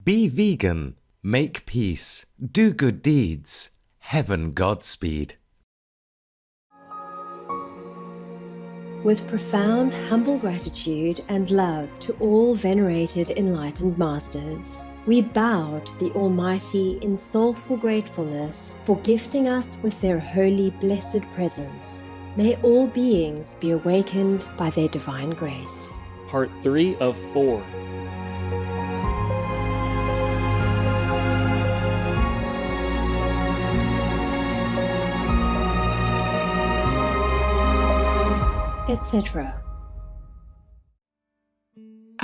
Be vegan, make peace, do good deeds. Heaven Godspeed. With profound, humble gratitude and love to all venerated enlightened masters, we bow to the Almighty in soulful gratefulness for gifting us with their holy, blessed presence. May all beings be awakened by their divine grace. Part 3 of 4. Etc.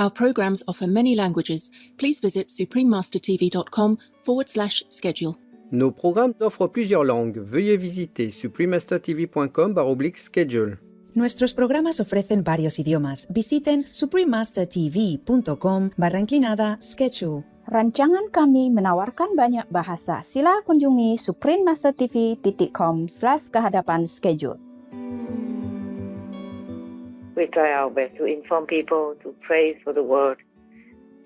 Our programs offer many languages. Please visit suprememastertv.com/schedule. Nos programmes offrent plusieurs langues. Veuillez visiter suprememastertv.com/schedule. Nuestros programas ofrecen varios idiomas. Visiten suprememastertv.com/schedule. Rancangan kami menawarkan banyak bahasa. Sila kunjungi suprememastertv.com/kehadapan-schedule. We try our best to inform people, to pray for the world,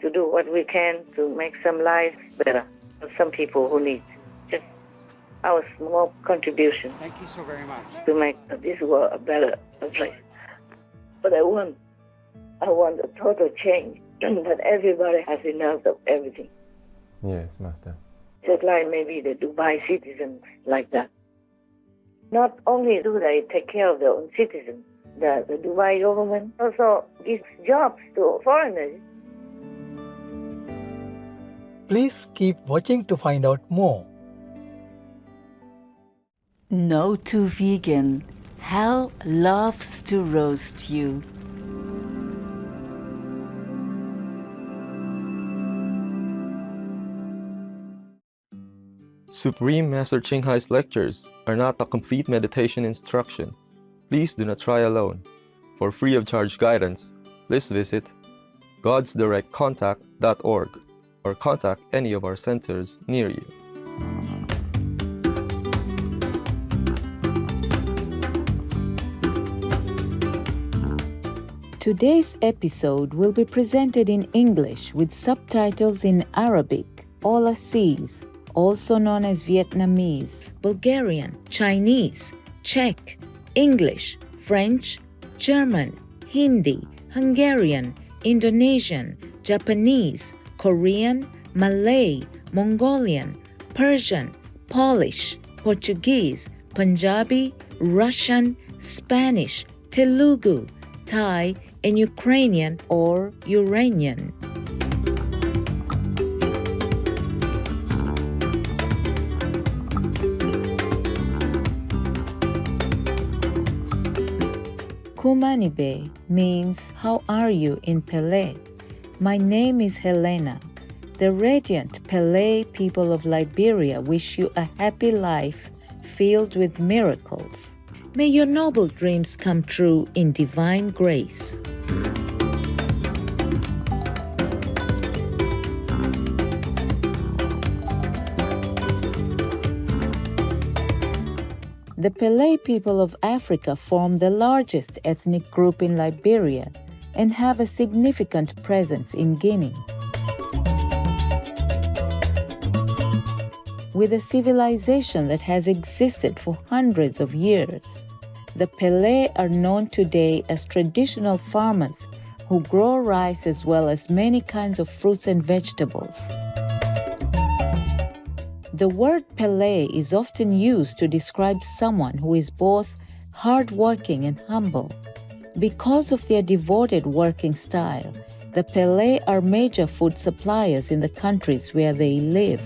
to do what we can to make some lives better for some people who need just our small contribution. Thank you so very much. To make this world a better place. But I want a total change, that everybody has enough of everything. Yes, Master. Just like maybe the Dubai citizens like that. Not only do they take care of their own citizens, the Dubai government also gives jobs to foreigners. Please keep watching to find out more. No to vegan. Hell loves to roast you. Supreme Master Ching Hai's lectures are not a complete meditation instruction. Please do not try alone. For free of charge guidance, please visit godsdirectcontact.org or contact any of our centers near you. Today's episode will be presented in English with subtitles in Arabic, Aulasese, also known as Vietnamese, Bulgarian, Chinese, Czech, English, French, German, Hindi, Hungarian, Indonesian, Japanese, Korean, Malay, Mongolian, Persian, Polish, Portuguese, Punjabi, Russian, Spanish, Telugu, Thai, and Ukrainian or Uranian. Kumanibe means how are you in Pele. My name is Helena. The radiant Pele people of Liberia wish you a happy life filled with miracles. May your noble dreams come true in divine grace. The Pele people of Africa form the largest ethnic group in Liberia and have a significant presence in Guinea. With a civilization that has existed for hundreds of years, the Pele are known today as traditional farmers who grow rice as well as many kinds of fruits and vegetables. The word Pele is often used to describe someone who is both hardworking and humble. Because of their devoted working style, the Pele are major food suppliers in the countries where they live.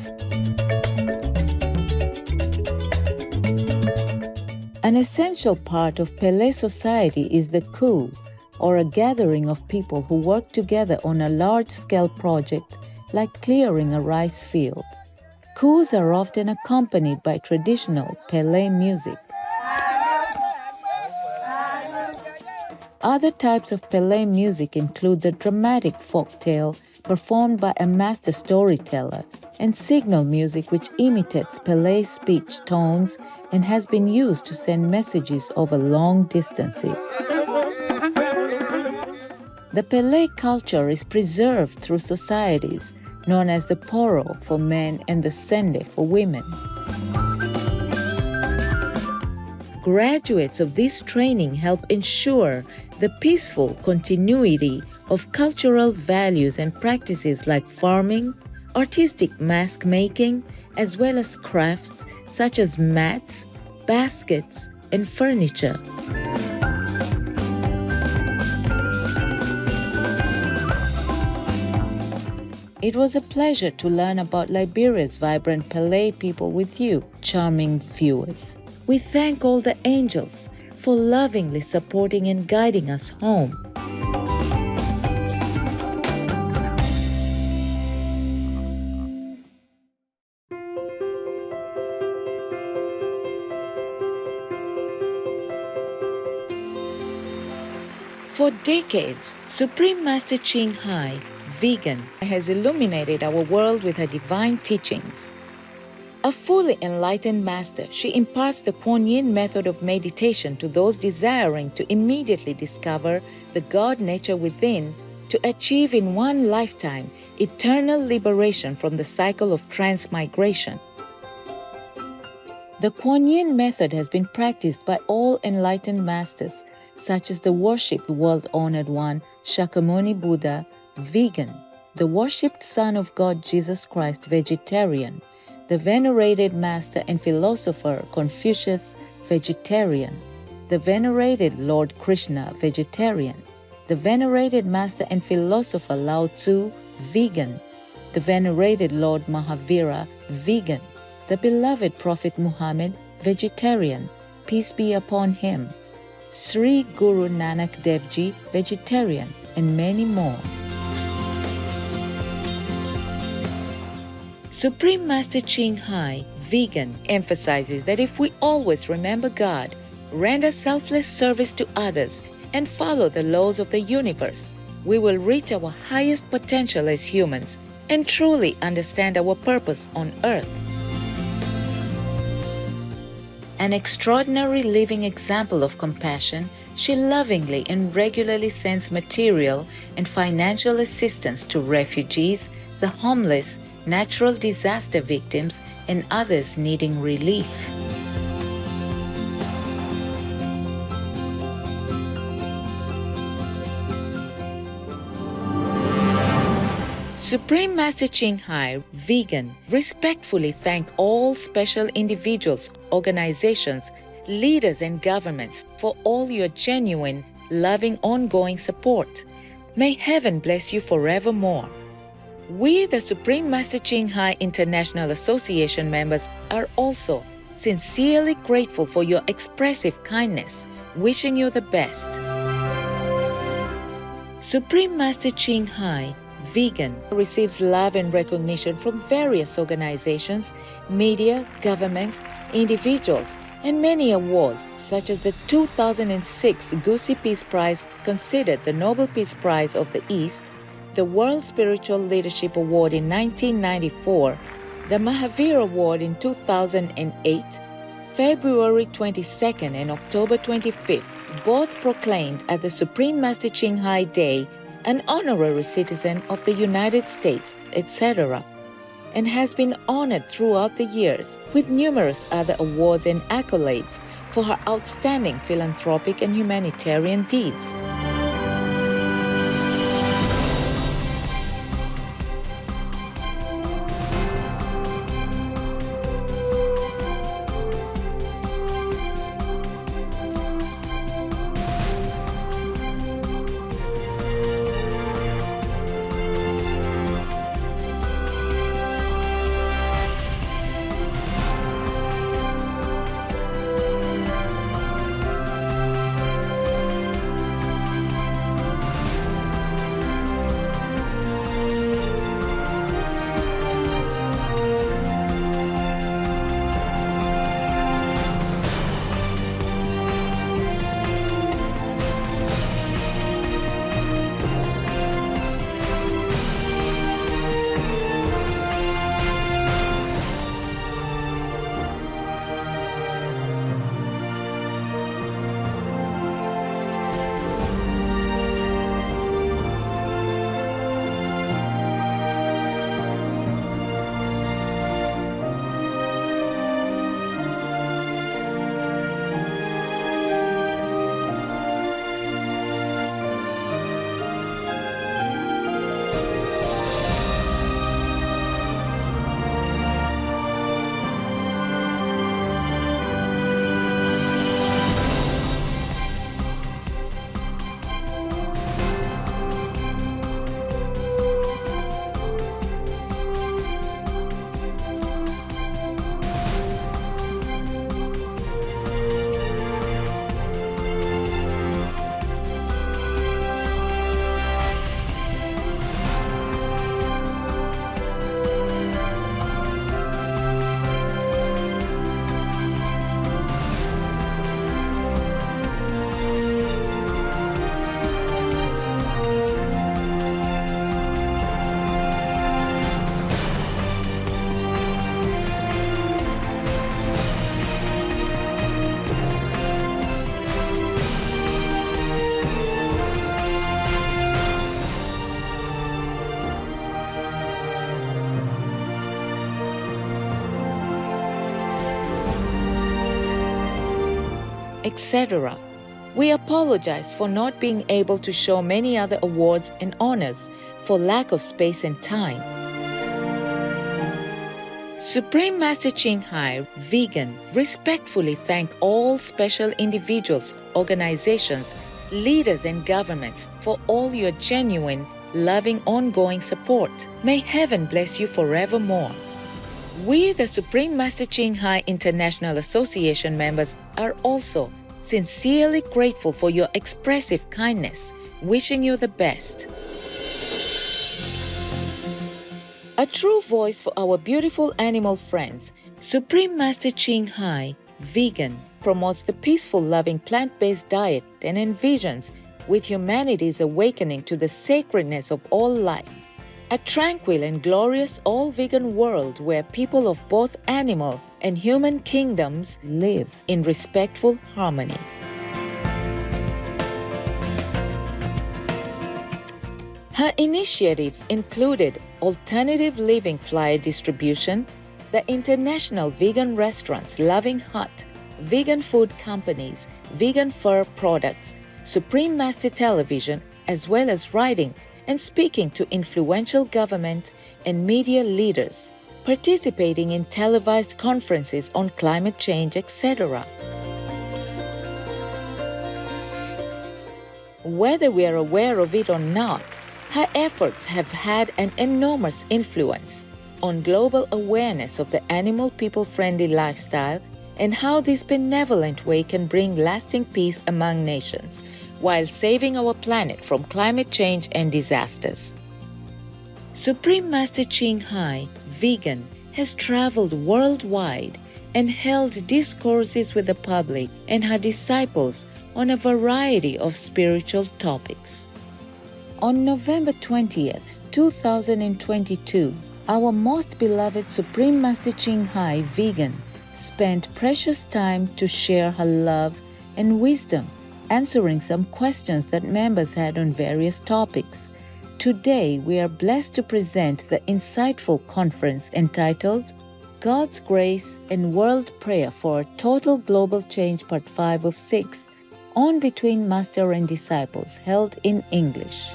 An essential part of Pele society is the coup, or a gathering of people who work together on a large-scale project like clearing a rice field. Coups are often accompanied by traditional Pele music. Other types of Pele music include the dramatic folktale performed by a master storyteller and signal music which imitates Pele speech tones and has been used to send messages over long distances. The Pele culture is preserved through societies known as the Poro for men and the Sende for women. Graduates of this training help ensure the peaceful continuity of cultural values and practices like farming, artistic mask making, as well as crafts such as mats, baskets, and furniture. It was a pleasure to learn about Liberia's vibrant Palais people with you, charming viewers. We thank all the angels for lovingly supporting and guiding us home. For decades, Supreme Master Ching Hai, vegan, has illuminated our world with her divine teachings. A fully enlightened master, she imparts the Kuan Yin method of meditation to those desiring to immediately discover the God nature within to achieve in one lifetime eternal liberation from the cycle of transmigration. The Kuan Yin method has been practiced by all enlightened masters, such as the worshipped world-honored one, Shakyamuni Buddha, vegan, the worshipped Son of God Jesus Christ, vegetarian, the venerated master and philosopher Confucius, vegetarian, the venerated Lord Krishna, vegetarian, the venerated master and philosopher Lao Tzu, vegan, the venerated Lord Mahavira, vegan, the beloved Prophet Muhammad, vegetarian, peace be upon him, Sri Guru Nanak Dev Ji, vegetarian, and many more. Supreme Master Ching Hai, vegan, emphasizes that if we always remember God, render selfless service to others, and follow the laws of the universe, we will reach our highest potential as humans and truly understand our purpose on earth. An extraordinary living example of compassion, she lovingly and regularly sends material and financial assistance to refugees, the homeless, natural disaster victims, and others needing relief. Supreme Master Ching Hai, vegan, respectfully thank all special individuals, organizations, leaders, and governments for all your genuine, loving, ongoing support. May heaven bless you forevermore. We, the Supreme Master Ching Hai International Association members, are also sincerely grateful for your expressive kindness, wishing you the best. Supreme Master Ching Hai, vegan, receives love and recognition from various organizations, media, governments, individuals, and many awards, such as the 2006 Gusi Peace Prize, considered the Nobel Peace Prize of the East, the World Spiritual Leadership Award in 1994, the Mahavir Award in 2008, February 22nd and October 25th, both proclaimed as the Supreme Master Ching Hai Day, an honorary citizen of the United States, etc., and has been honored throughout the years with numerous other awards and accolades for her outstanding philanthropic and humanitarian deeds. etc. We apologize for not being able to show many other awards and honors for lack of space and time. Supreme Master Ching Hai, Vegan, respectfully thank all special individuals, organizations, leaders and governments for all your genuine, loving, ongoing support. May heaven bless you forevermore. We, the Supreme Master Ching Hai International Association members, are also sincerely grateful for your expressive kindness, wishing you the best. A true voice for our beautiful animal friends, Supreme Master Ching Hai, Vegan, promotes the peaceful, loving plant-based diet and envisions with humanity's awakening to the sacredness of all life. A tranquil and glorious all-vegan world where people of both animal and human kingdoms live in respectful harmony. Her initiatives included alternative living flyer distribution, the International Vegan Restaurants Loving Hut, vegan food companies, vegan fur products, Supreme Master Television, as well as writing and speaking to influential government and media leaders, participating in televised conferences on climate change, etc. Whether we are aware of it or not, her efforts have had an enormous influence on global awareness of the animal people-friendly lifestyle and how this benevolent way can bring lasting peace among nations while saving our planet from climate change and disasters. Supreme Master Ching Hai, Vegan, has traveled worldwide and held discourses with the public and her disciples on a variety of spiritual topics. On November 20th, 2022, our most beloved Supreme Master Ching Hai, Vegan, spent precious time to share her love and wisdom, answering some questions that members had on various topics. Today, we are blessed to present the insightful conference entitled God's Grace and World Prayer for a Total Global Change Part 5 of 6, on Between Master and Disciples, held in English.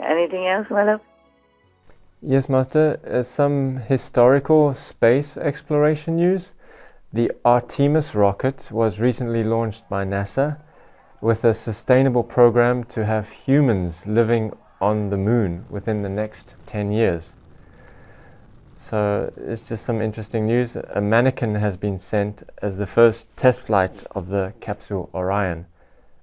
Anything else, my love? Yes, Master. Some historical space exploration news. The Artemis rocket was recently launched by NASA with a sustainable program to have humans living on the moon within the next 10 years. So it's just some interesting news. A mannequin has been sent as the first test flight of the capsule Orion,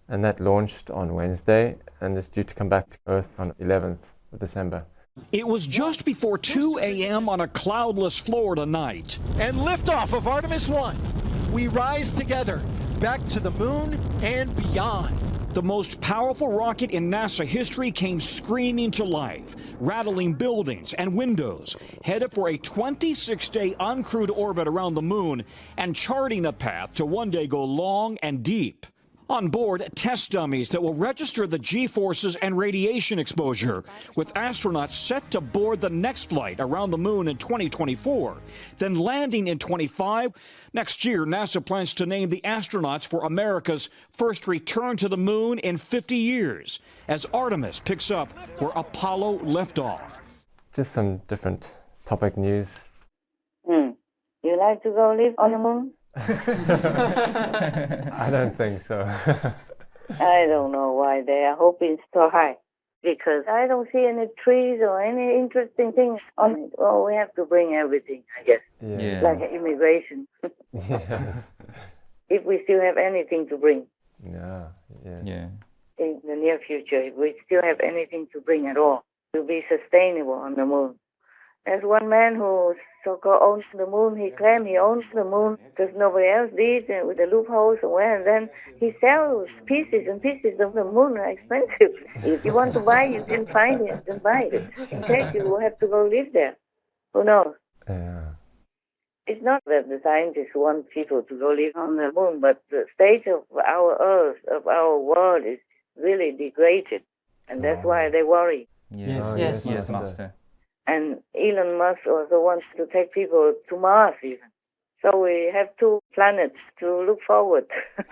and that launched on Wednesday and is due to come back to Earth on 11th of December. It was just before 2 a.m. on a cloudless Florida night. And liftoff of Artemis 1. We rise together, back to the moon and beyond. The most powerful rocket in NASA history came screaming to life, rattling buildings and windows, headed for a 26-day uncrewed orbit around the moon and charting a path to one day go long and deep. On board, test dummies that will register the G-forces and radiation exposure, with astronauts set to board the next flight around the moon in 2024, then landing in 25. Next year, NASA plans to name the astronauts for America's first return to the moon in 50 years, as Artemis picks up where Apollo left off. Just some different topic news. You like to go live on the moon? I don't think so. I don't know why they are hoping so high, because I don't see any trees or any interesting things on it. Well, we have to bring everything, I guess, like immigration. Yes. If we still have anything to bring. Yeah. In the near future, if we still have anything to bring at all, to be sustainable on the moon, There's one man who so-called owns the moon. He claimed he owns the moon because nobody else did, and with the loopholes somewhere. And then he sells pieces and pieces of the moon are expensive. If you want to buy, you can find it and buy it. In case you have to go live there. Who knows? Yeah. It's not that the scientists want people to go live on the moon, but the state of our Earth, of our world, is really degraded. And that's why they worry. Yes, Master. And Elon Musk also wants to take people to Mars even. So we have 2 planets to look forward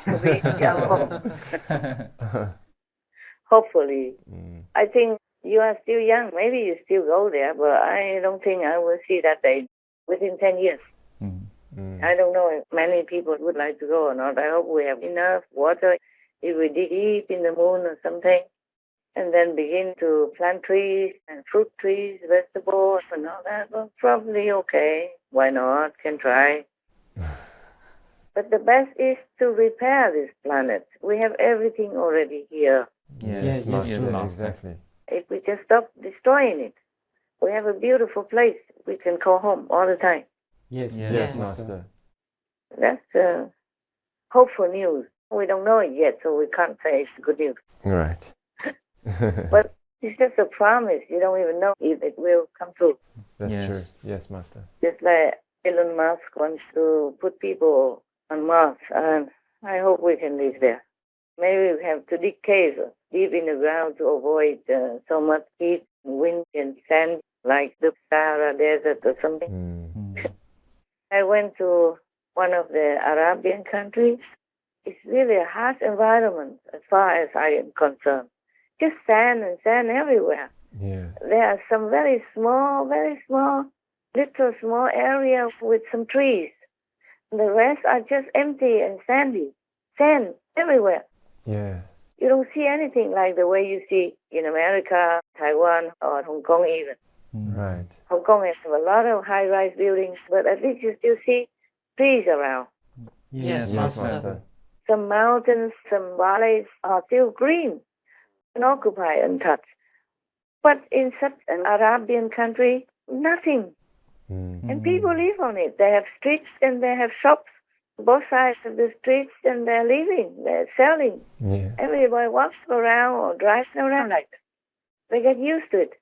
to be our home. Hopefully. I think you are still young. Maybe you still go there, but I don't think I will see that day within 10 years. I don't know if many people would like to go or not. I hope we have enough water if we dig deep in the moon or something, and then begin to plant trees and fruit trees, vegetables and all that. Well, probably okay. Why not? Can try. But the best is to repair this planet. We have everything already here. Yes, Master. Exactly. If we just stop destroying it, we have a beautiful place we can call home all the time. Yes, Master. That's hopeful news. We don't know it yet, so we can't say it's good news. Right. But it's just a promise. You don't even know if it will come true. That's true. Yes, Master. Just like Elon Musk wants to put people on Mars, and I hope we can live there. Maybe we have to dig caves deep in the ground to avoid so much heat, wind, and sand, like the Sahara Desert or something. I went to one of the Arabian countries. It's really a harsh environment as far as I am concerned. Just sand and sand everywhere. Yeah. There are some very small, little small area with some trees. The rest are just empty and sandy. Sand everywhere. Yeah. You don't see anything like the way you see in America, Taiwan, or Hong Kong even. Right. Hong Kong has a lot of high-rise buildings, but at least you still see trees around. Yes, Master. Some mountains, some valleys are still green and occupied and untouched. But in such an Arabian country, nothing. And people live on it. They have streets and they have shops, both sides of the streets, and they're living, they're selling. Yeah. Everybody walks around or drives around like that. They get used to it.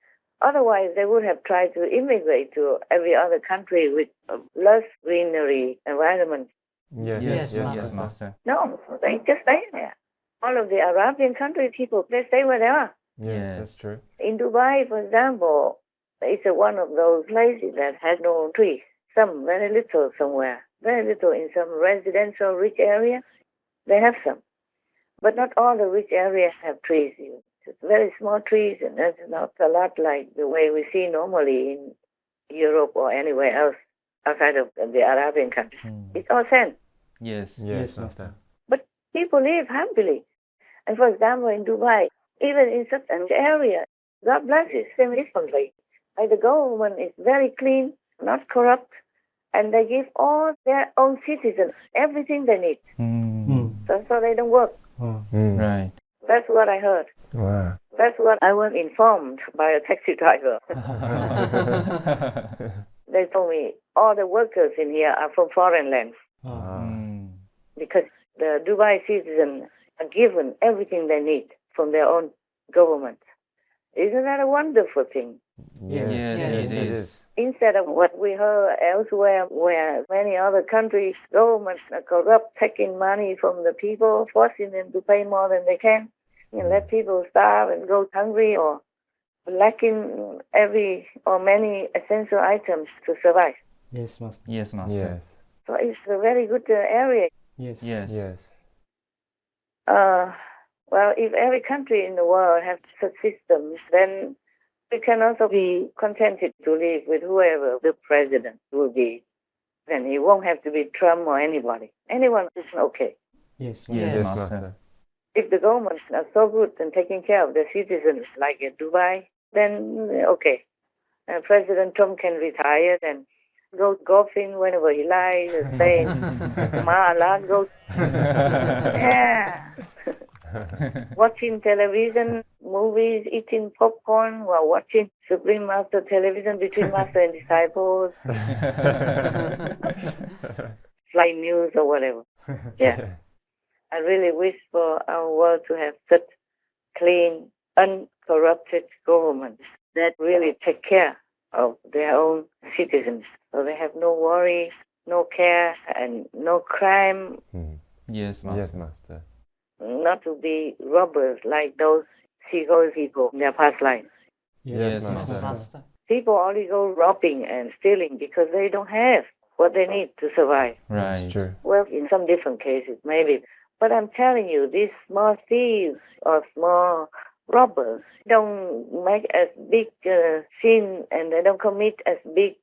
Otherwise, they would have tried to immigrate to every other country with a less greenery environment. Yes, Master. No, they just stay there. All of the Arabian country people, they stay where they are. Yes, that's true. In Dubai, for example, it's one of those places that has no trees. Some very little somewhere. Very little in some residential rich area. They have some. But not all the rich areas have trees. It's very small trees, and that's not a lot like the way we see normally in Europe or anywhere else outside of the Arabian countries. It's all sand. Yes, Master. But people live happily. And for example, in Dubai, even in such an area, God blesses them differently. Like the government is very clean, not corrupt, and they give all their own citizens everything they need. So they don't work. Right. That's what I heard. Wow. That's what I was informed by a taxi driver. They told me all the workers in here are from foreign lands. Because the Dubai citizens are given everything they need from their own government. Isn't that a wonderful thing? Yes, it is. Instead of what we heard elsewhere, where many other countries' governments are corrupt, taking money from the people, forcing them to pay more than they can, and let people starve and go hungry or lacking every or many essential items to survive. Yes, Master. So it's a very good area. Yes. Well, if every country in the world has such systems, then we can also be contented to live with whoever the president will be. Then he won't have to be Trump or anybody. Anyone is okay. Yes, Master. If the governments are so good and taking care of their citizens, like in Dubai, then okay. President Trump can retire and go golfing whenever he likes, stay in Mar-a-Lago. Yeah. watching television, movies, eating popcorn while watching Supreme Master television between Master and disciples, fly news or whatever. Yeah. I really wish for our world to have such clean, uncorrupted governments that really take care of their own citizens. So they have no worry, no care, and no crime. Yes, Master. Yes, Master. Not to be robbers like those seagull people in their past lives. Yes, Master. People only go robbing and stealing because they don't have what they need to survive. Right. True. Well, in some different cases, maybe. But I'm telling you, these small thieves or small robbers don't make as big sin and they don't commit as big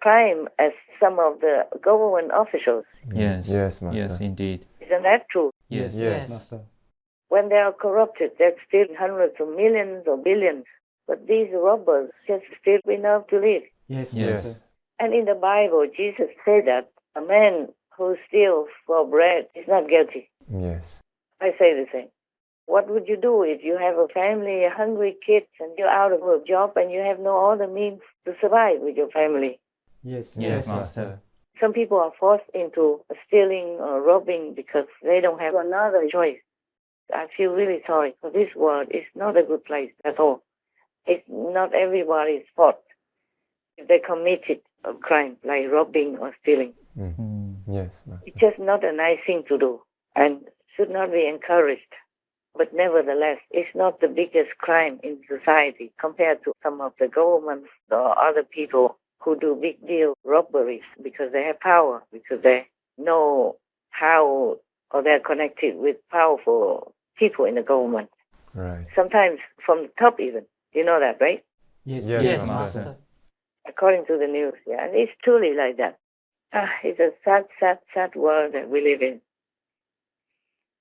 crime as some of the government officials. Yes. Yes, Master. Yes, indeed. Isn't that true? Yes. Yes. Master. When they are corrupted, they steal hundreds of millions or billions. But these robbers just steal enough to live. Yes, Yes. Master. And in the Bible, Jesus said that a man who steals for bread is not guilty. Yes. I say the same. What would you do if you have a family, hungry kids, and you're out of a job and you have no other means to survive with your family? Yes, Yes, Master. Some people are forced into stealing or robbing because they don't have another choice. I feel really sorry for this world. It's not a good place at all. It's not everybody's fault if they committed a crime like robbing or stealing. Yes, Master. It's just not a nice thing to do and should not be encouraged. But nevertheless, it's not the biggest crime in society compared to some of the governments or other people who do big deal robberies because they have power, because they know how or they're connected with powerful people in the government. Right. Sometimes from the top even. You know that, right? Yes, Yes, Master. According to the news, yeah. And it's truly like that. It's a sad, sad, sad world that we live in.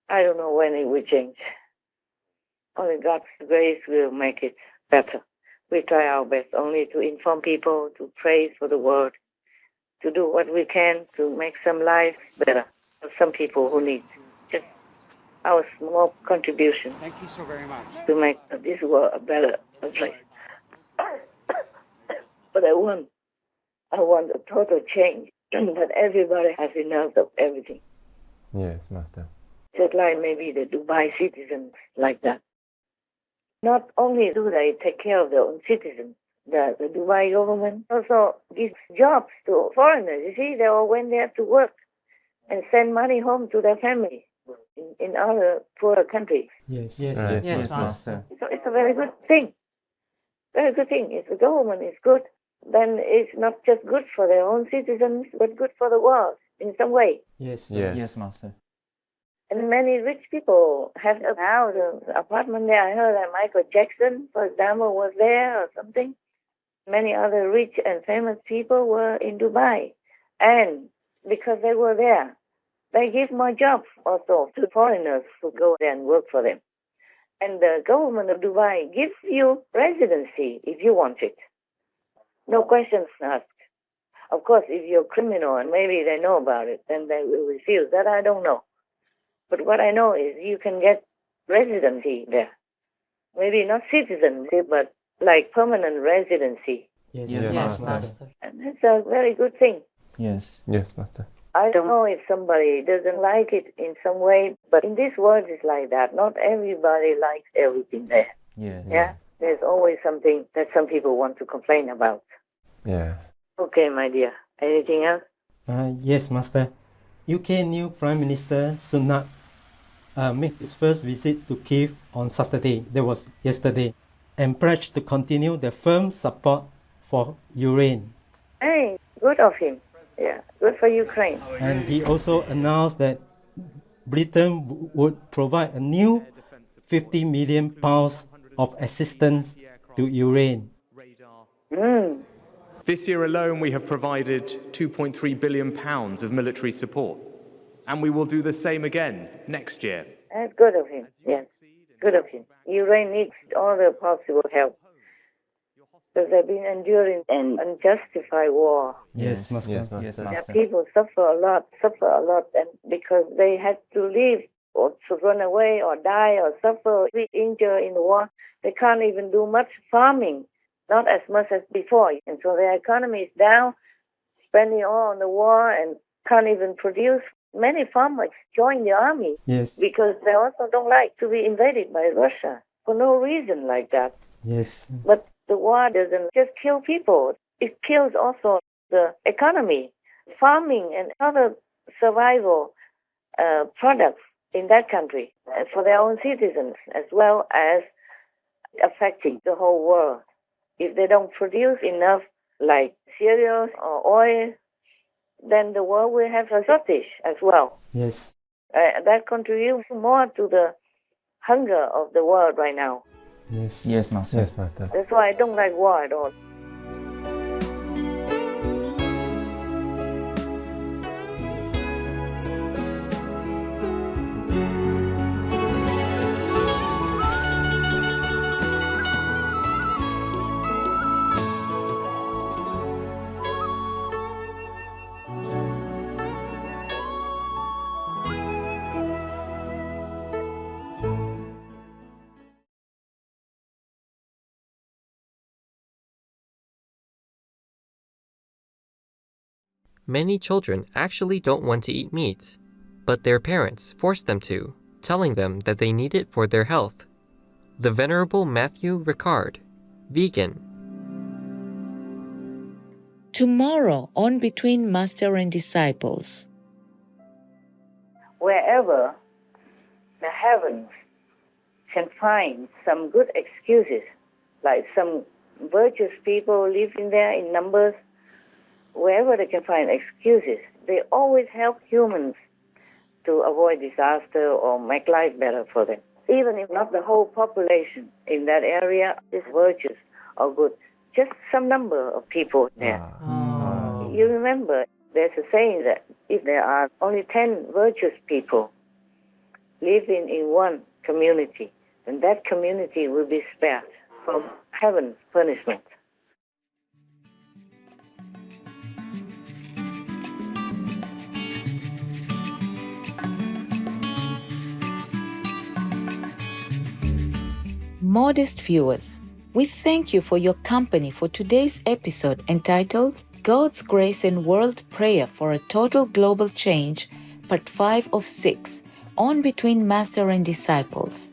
I don't know when it will change. Only God's grace will make it better. We try our best only to inform people, to praise for the word, to do what we can to make some lives better for some people who need just our small contribution. Thank you so very much. To make this world a better place. But I want a total change that everybody has enough of everything. Yes, Master. Just like maybe the Dubai citizens like that. Not only do they take care of their own citizens, the Dubai government also gives jobs to foreigners. You see, they all went there to work and send money home to their family in other poorer countries. Yes, Yes, Master. So it's a very good thing. Very good thing. If the government is good, then it's not just good for their own citizens, but good for the world in some way. Yes, Yes, Master. And many rich people have a house, an apartment there. I heard that Michael Jackson, for example, was there or something. Many other rich and famous people were in Dubai. And because they were there, they give more jobs also to foreigners who go there and work for them. And the government of Dubai gives you residency if you want it. No questions asked. Of course, if you're a criminal and maybe they know about it, then they will refuse. That I don't know. But what I know is you can get residency there. Maybe not citizenship, but like permanent residency. Yes, Master. And that's a very good thing. Yes. Yes, Master. I don't know if somebody doesn't like it in some way, but in this world it's like that. Not everybody likes everything there. Yes. Yeah? There's always something that some people want to complain about. Yeah. Okay, my dear. Anything else? Yes, Master. UK new Prime Minister Sunak made his first visit to Kyiv on Saturday, that was yesterday, and pledged to continue the firm support for Ukraine. Hey, good of him. Yeah, good for Ukraine. And he also announced that Britain would provide a new £50 million of assistance to Ukraine. This year alone, we have provided £2.3 billion of military support, and we will do the same again next year. That's good of him, yes. Good of him. Ukraine needs all the possible help because they've been enduring an unjustified war. Yes, Master. Yes, Master. People suffer a lot, and because they had to leave or to run away or die or suffer, be injured in the war. They can't even do much farming, not as much as before. And so their economy is down, spending all on the war and can't even produce. Many farmers join the army because they also don't like to be invaded by Russia for no reason like that. Yes. But the war doesn't just kill people. It kills also the economy, farming and other survival products in that country and for their own citizens, as well as affecting the whole world. If they don't produce enough like cereals or oil, then the world will have a shortage as well. Yes. That contributes more to the hunger of the world right now. Yes. Yes, Master. Yes, Master. That's why I don't like war at all. Many children actually don't want to eat meat, but their parents force them to, telling them that they need it for their health. The Venerable Matthew Ricard, vegan. Tomorrow on Between Master and Disciples. Wherever the heavens can find some good excuses, like some virtuous people living there in numbers, wherever they can find excuses, they always help humans to avoid disaster or make life better for them. Even if not the whole population in that area is virtuous or good, just some number of people there. You remember, there's a saying that if there are only 10 virtuous people living in one community, then that community will be spared from heaven's punishment. Modest viewers, we thank you for your company for today's episode entitled God's Grace and World Prayer for a Total Global Change, Part 5 of 6, on Between Master and Disciples.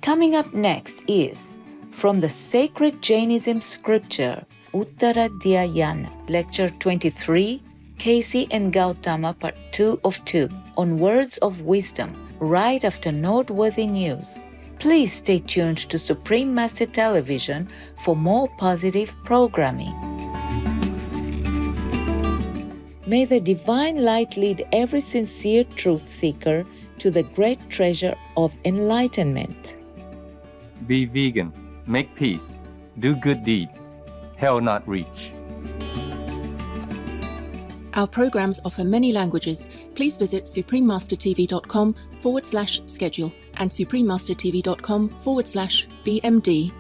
Coming up next is from the Sacred Jainism Scripture, Uttara Dhyayana, Lecture 23, Casey and Gautama, Part 2 of 2, on Words of Wisdom, right after Noteworthy News. Please stay tuned to Supreme Master Television for more positive programming. May the divine light lead every sincere truth seeker to the great treasure of enlightenment. Be vegan, make peace, do good deeds, hell not reach. Our programs offer many languages. Please visit suprememastertv.com/schedule and suprememastertv.com/BMD.